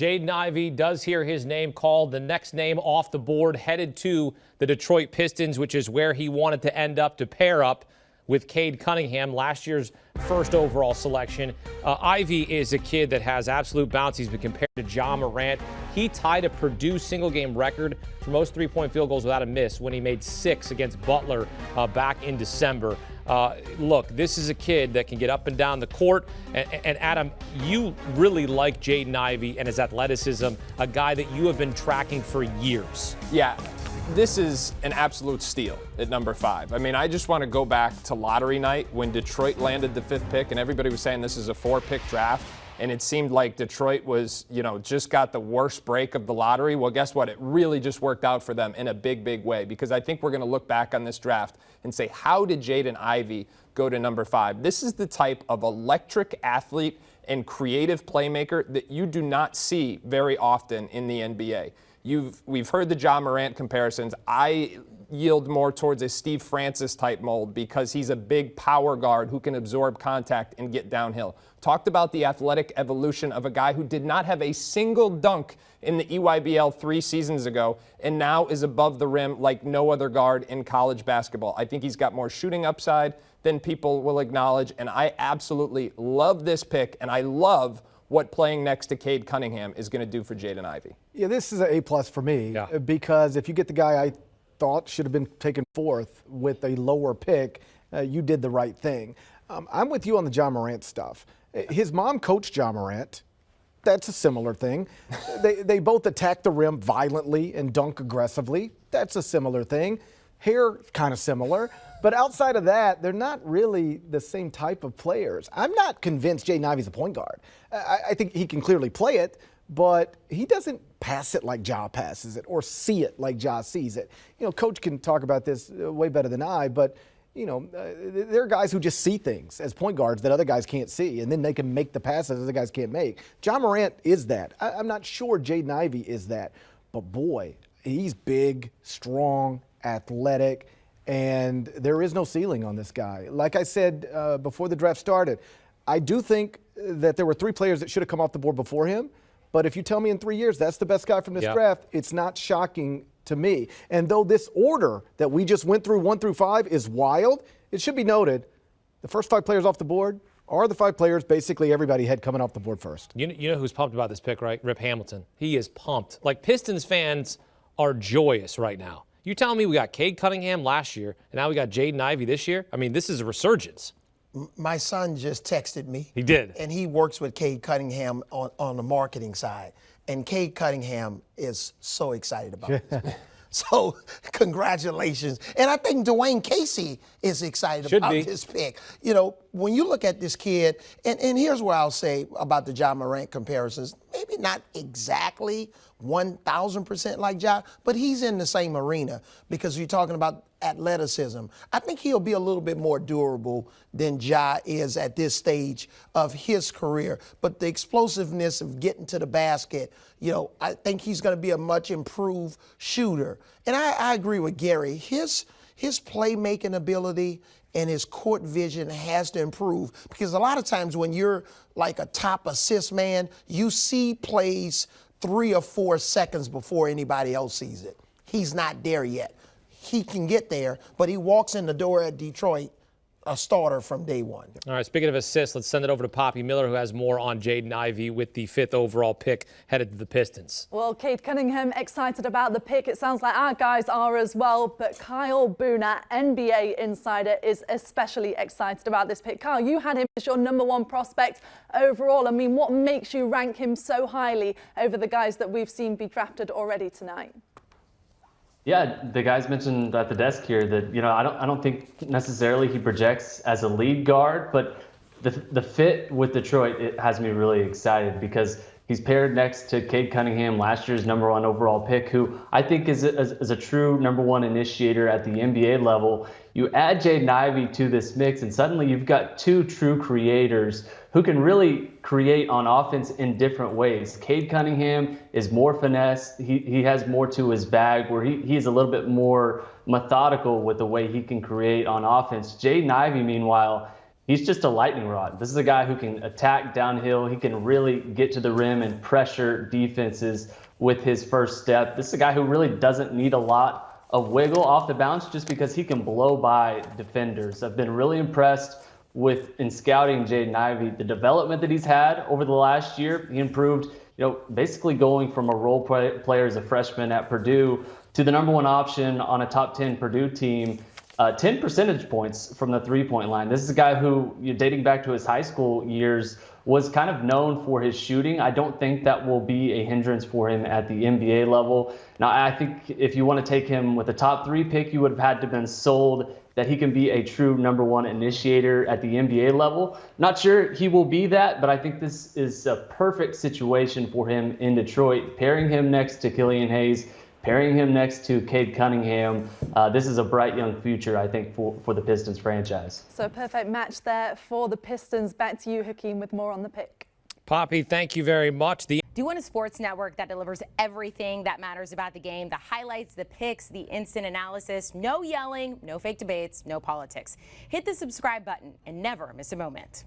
Jaden Ivey does hear his name called. The next name off the board headed to the Detroit Pistons, which is where he wanted to end up to pair up with Cade Cunningham, last year's first overall selection. Ivey is a kid that has absolute bounce. He's been compared to Ja Morant. He tied a Purdue single-game record for most three-point field goals without a miss when he made 6 against Butler back in December. Look, this is a kid that can get up and down the court. And Adam, you really like Jaden Ivey and his athleticism, a guy that you have been tracking for years. Yeah. This is an absolute steal at number 5. I mean, I just want to go back to lottery night when Detroit landed the 5th pick and everybody was saying this is a 4-pick draft. And it seemed like Detroit was, just got the worst break of the lottery. Well, guess what? It really just worked out for them in a big, big way, because I think we're going to look back on this draft and say, how did Jaden Ivey go to number 5? This is the type of electric athlete and creative playmaker that you do not see very often in the NBA. We've heard the Ja Morant comparisons. I yield more towards a Steve Francis type mold because he's a big power guard who can absorb contact and get downhill. Talked about the athletic evolution of a guy who did not have a single dunk in the EYBL 3 seasons ago and now is above the rim like no other guard in college basketball. I think he's got more shooting upside than people will acknowledge, and I absolutely love this pick, and I love what playing next to Cade Cunningham is going to do for Jaden Ivey. Yeah, this is an A+ for me, because if you get the guy I thought should have been taken 4th with a lower pick, you did the right thing. I'm with you on the Ja Morant stuff. His mom coached Ja Morant. That's a similar thing. They both attack the rim violently and dunk aggressively. That's a similar thing. Hair, kind of similar. But outside of that, they're not really the same type of players. I'm not convinced Jaden Ivey's a point guard. I think he can clearly play it, but he doesn't pass it like Ja passes it or see it like Ja sees it. Coach can talk about this way better than I, but there are guys who just see things as point guards that other guys can't see, and then they can make the passes other guys can't make. Ja Morant is that. I'm not sure Jaden Ivey is that, but boy, he's big, strong, athletic, and there is no ceiling on this guy. Like I said before the draft started, I do think that there were 3 players that should have come off the board before him, but if you tell me in 3 years that's the best guy from this draft, it's not shocking to me. And though this order that we just went through 1 through 5 is wild, it should be noted the first 5 players off the board are the 5 players basically everybody had coming off the board first. You know who's pumped about this pick, right? Rip Hamilton. He is pumped. Like, Pistons fans are joyous right now. You telling me we got Cade Cunningham last year, and now we got Jaden Ivey this year? I mean, this is a resurgence. My son just texted me. He did. And he works with Cade Cunningham on the marketing side. And Cade Cunningham is so excited about this. So, congratulations. And I think Dwayne Casey is excited about this pick. When you look at this kid, and here's what I'll say about the Ja Morant comparisons. Maybe not exactly 1,000% like Ja, but he's in the same arena because you're talking about athleticism. I think he'll be a little bit more durable than Ja is at this stage of his career. But the explosiveness of getting to the basket, I think he's going to be a much improved shooter. And I agree with Gary. His playmaking ability and his court vision has to improve, because a lot of times when you're like a top assist man, you see plays 3 or 4 seconds before anybody else sees it. He's not there yet. He can get there, but he walks in the door at Detroit a starter from day one. All right, speaking of assists, let's send it over to Poppy Miller, who has more on Jaden Ivey with the 5th overall pick headed to the Pistons. Well, Cade Cunningham excited about the pick. It sounds like our guys are as well, but Kyle Booner, NBA insider, is especially excited about this pick. Kyle, you had him as your #1 prospect overall. I mean, what makes you rank him so highly over the guys that we've seen be drafted already tonight? Yeah, the guys mentioned at the desk here that, I don't think necessarily he projects as a lead guard, but the fit with Detroit, it has me really excited because he's paired next to Cade Cunningham, last year's #1 overall pick, who I think is a true #1 initiator at the NBA level. You add Jaden Ivey to this mix, and suddenly you've got 2 true creators who can really create on offense in different ways. Cade Cunningham is more finesse. He has more to his bag, where he is a little bit more methodical with the way he can create on offense. Jaden Ivey, meanwhile, he's just a lightning rod. This is a guy who can attack downhill. He can really get to the rim and pressure defenses with his first step. This is a guy who really doesn't need a lot of wiggle off the bounce just because he can blow by defenders. I've been really impressed in scouting Jaden Ivey, the development that he's had over the last year. He improved, basically going from a role player as a freshman at Purdue to the #1 option on a top 10 Purdue team. 10 percentage points from the three-point line. This is a guy who, dating back to his high school years, was kind of known for his shooting. I don't think that will be a hindrance for him at the NBA level. Now, I think if you want to take him with a top 3 pick, you would have had to have been sold that he can be a true #1 initiator at the NBA level. Not sure he will be that, but I think this is a perfect situation for him in Detroit. Pairing him next to Killian Hayes, pairing him next to Cade Cunningham, this is a bright young future, I think, for the Pistons franchise. So a perfect match there for the Pistons. Back to you, Hakeem, with more on the pick. Poppy, thank you very much. Do you want a sports network that delivers everything that matters about the game? The highlights, the picks, the instant analysis, no yelling, no fake debates, no politics. Hit the subscribe button and never miss a moment.